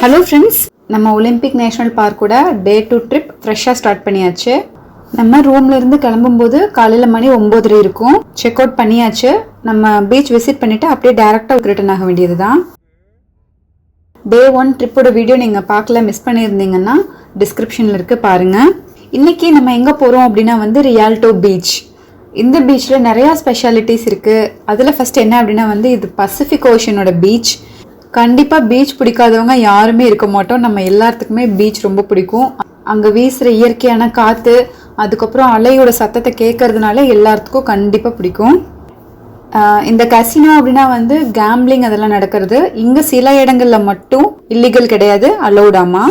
Hello friends, நம்ம Olympic national பார்க்கோட டே 2 trip ஃப்ரெஷ்ஷாக start பண்ணியாச்சு. நம்ம ரூம்ல இருந்து கிளம்பும்போது காலையில் மணி 9:30 இருக்கும். செக் அவுட் பண்ணியாச்சு. நம்ம பீச் விசிட் பண்ணிட்டு அப்படியே டேரெக்டாக ரிட்டர்ன் ஆக வேண்டியது தான். டே 1 ட்ரிப்போட வீடியோ நீங்கள் பார்க்கல, மிஸ் பண்ணியிருந்தீங்கன்னா டிஸ்கிரிப்ஷனில் இருக்குது பாருங்கள். இன்றைக்கி நம்ம எங்கே போகிறோம் அப்படின்னா ரியால்டோ பீச். இந்த பீச்சில் நிறையா ஸ்பெஷாலிட்டிஸ் இருக்குது. அதில் ஃபஸ்ட் என்ன அப்படின்னா இது பசிபிக் ஓஷனோட பீச். கண்டிப்பாக பீச் பிடிக்காதவங்க யாருமே இருக்க மாட்டோம். நம்ம எல்லாத்துக்குமே பீச் ரொம்ப பிடிக்கும். அங்கே வீசுகிற இயற்கையான காற்று, அதுக்கப்புறம் அலையோட சத்தத்தை கேட்கறதுனால எல்லாத்துக்கும் கண்டிப்பாக பிடிக்கும். இந்த கசினோ அப்படின்னா கேம்பிளிங் அதெல்லாம் நடக்கிறது. இங்கே சில இடங்களில் மட்டும் இல்லீகல் கிடையாது, அலௌடாமா.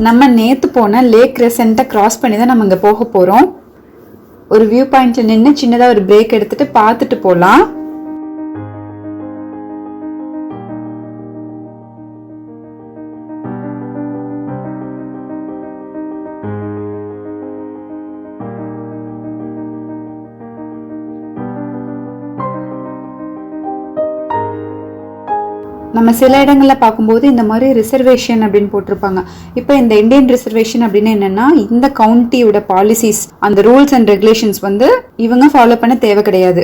நம்ம நேற்று போன லேக் ரெசென்ட்டை கிராஸ் பண்ணி தான் நம்ம இங்கே போக போகிறோம். ஒரு வியூ பாயிண்ட்ல நின்று சின்னதாக ஒரு பிரேக் எடுத்துட்டு பார்த்துட்டு போகலாம். நம்ம சில இடங்களில் பார்க்கும்போது இந்த மாதிரி ரிசர்வேஷன் அப்படின்னு போட்டிருப்பாங்க. இப்போ இந்த இந்தியன் ரிசர்வேஷன் அப்படின்னு என்னன்னா, இந்த கவுண்டியோட பாலிசிஸ், அந்த ரூல்ஸ் அண்ட் ரெகுலேஷன்ஸ் இவங்க ஃபாலோ பண்ண தேவை கிடையாது.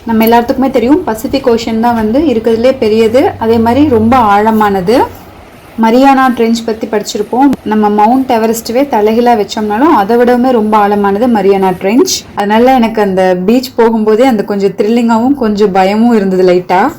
நம்ம எல்லாத்துக்குமே தெரியும், பசிபிக் ஓஷன் தான் இருக்கிறதுலே பெரியது, அதே மாதிரி ரொம்ப ஆழமானது. மரியானா ட்ரெஞ்ச் பற்றி படிச்சிருப்போம். நம்ம மவுண்ட் எவரெஸ்ட்வே தலைகீழாக வச்சோம்னாலும் அதை விடவுமே ரொம்ப ஆழமானது மரியானா ட்ரெஞ்ச். அதனால எனக்கு அந்த பீச் போகும்போதே அந்த கொஞ்சம் த்ரில்லிங்காகவும் கொஞ்சம் பயமும் இருந்தது லைட்டாக.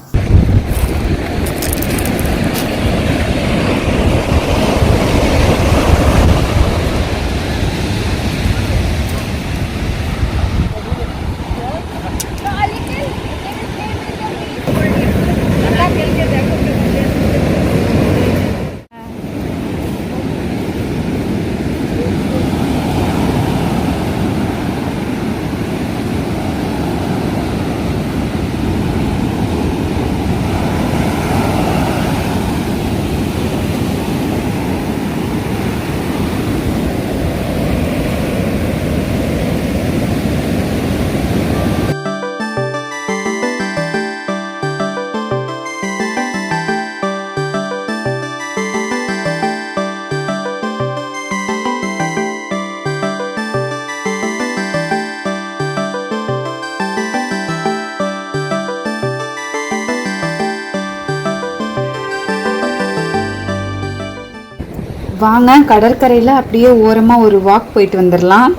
வாங்க, கடற்கரையில் அப்படியே ஓரமாக ஒரு வாக் போயிட்டு வந்துடலாம்.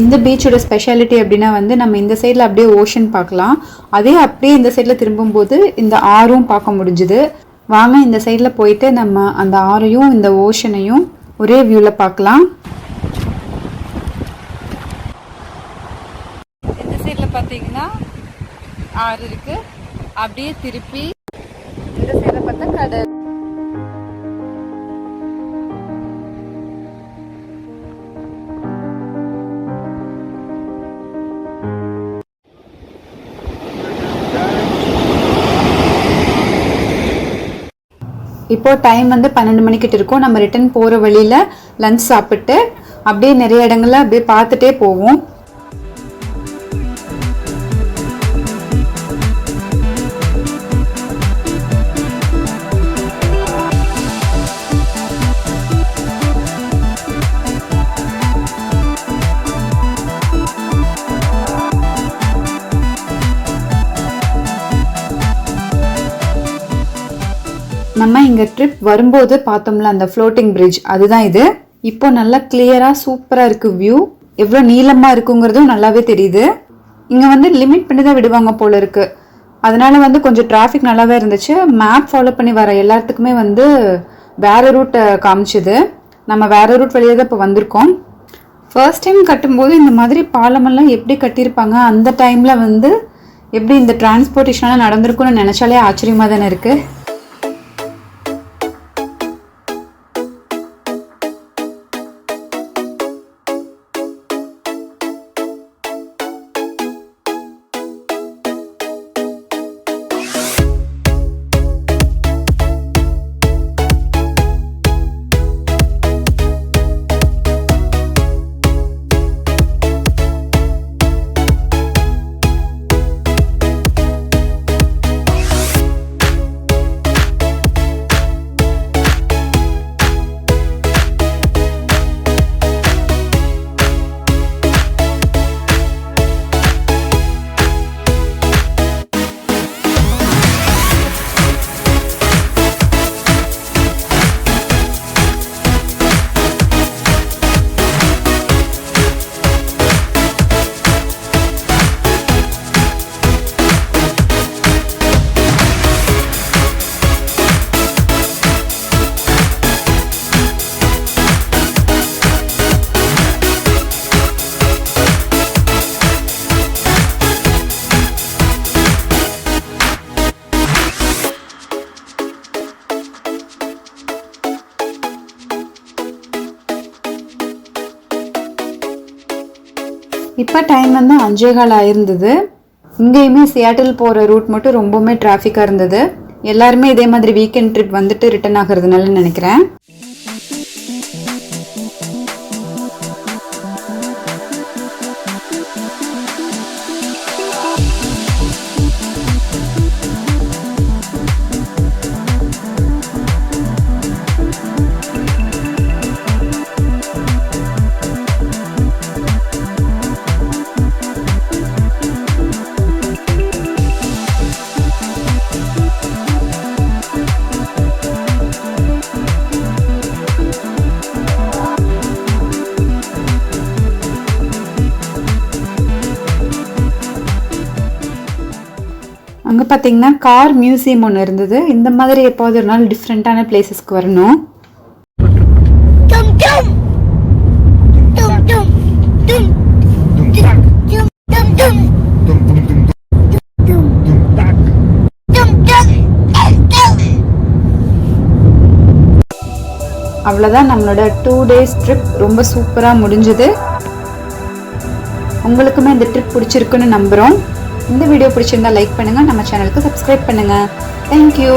இந்த பீச்சோட ஸ்பெஷாலிட்டி அப்படின்னா வந்து நம்ம இந்த சைடில் அப்படியே ஓஷன் பார்க்கலாம், அதே அப்படியே இந்த சைடில் திரும்பும்போது இந்த ஆறும் பார்க்க முடிஞ்சுது. வாங்க இந்த சைடில் போயிட்டு நம்ம அந்த ஆறையும் இந்த ஓஷனையும் ஒரே வியூவில் பார்க்கலாம். இந்த சைடில் பார்த்தீங்கன்னா ஆறு இருக்கு, அப்படியே திருப்பி இந்த சைடில் பார்த்தா கடல். இப்போ டைம் வந்து 12 மணிக்கிட்ட இருக்கும். நம்ம ரிட்டர்ன் போகிற வழியில் லஞ்ச் சாப்பிட்டு அப்படியே நிறைய இடங்கள்ல அப்படியே பார்த்துட்டே போவோம். நம்ம இங்கே ட்ரிப் வரும்போது பார்த்தோம்ல அந்த ஃப்ளோட்டிங் பிரிட்ஜ், அதுதான் இது. இப்போ நல்லா கிளியராக சூப்பராக இருக்குது வியூ. எவ்வளோ நீளமாக இருக்குங்கிறதும் நல்லாவே தெரியுது. இங்கே வந்து லிமிட் பண்ணி தான் விடுவாங்க போல இருக்குது. அதனால வந்து கொஞ்சம் டிராஃபிக் நல்லாவே இருந்துச்சு. மேப் ஃபாலோ பண்ணி வர எல்லாத்துக்குமே வந்து வேறு ரூட்டை காமிச்சுது. நம்ம வேறு ரூட் வழியாக தான் இப்போ வந்திருக்கோம். ஃபர்ஸ்ட் டைம் கட்டும்போது இந்த மாதிரி பாலமெல்லாம் எப்படி கட்டியிருப்பாங்க, அந்த டைமில் வந்து எப்படி இந்த டிரான்ஸ்போர்ட்டேஷனெலாம் நடந்திருக்குன்னு நினச்சாலே ஆச்சரியமாக தானே இருக்குது. இப்போ டைம் வந்து 5:15 ஆயிருந்தது. இங்கேயுமே சியாட்டில் போகிற ரூட் மட்டும் ரொம்பவுமே டிராஃபிக்காக இருந்தது. எல்லாருமே இதே மாதிரி வீக்கெண்ட் ட்ரிப் வந்துட்டு ரிட்டர்ன் ஆகிறதுனால நினைக்கிறேன். அங்கே பார்த்தீங்கன்னா கார் மியூசியம் ஒன்று இருந்தது. இந்த மாதிரி எப்போது ஒரு நாள் டிஃப்ரெண்ட்டான பிளேசஸ்க்கு வரணும். அவ்வளோதான், நம்மளோட 2 days ட்ரிப் ரொம்ப சூப்பராக முடிஞ்சுது. உங்களுக்குமே இந்த ட்ரிப் பிடிச்சிருக்குன்னு நம்புகிறோம். இந்த வீடியோ பிடிச்சிருந்தா லைக் பண்ணுங்கள், நம்ம சேனலுக்கு சப்ஸ்கிரைப் பண்ணுங்கள். தேங்க்யூ.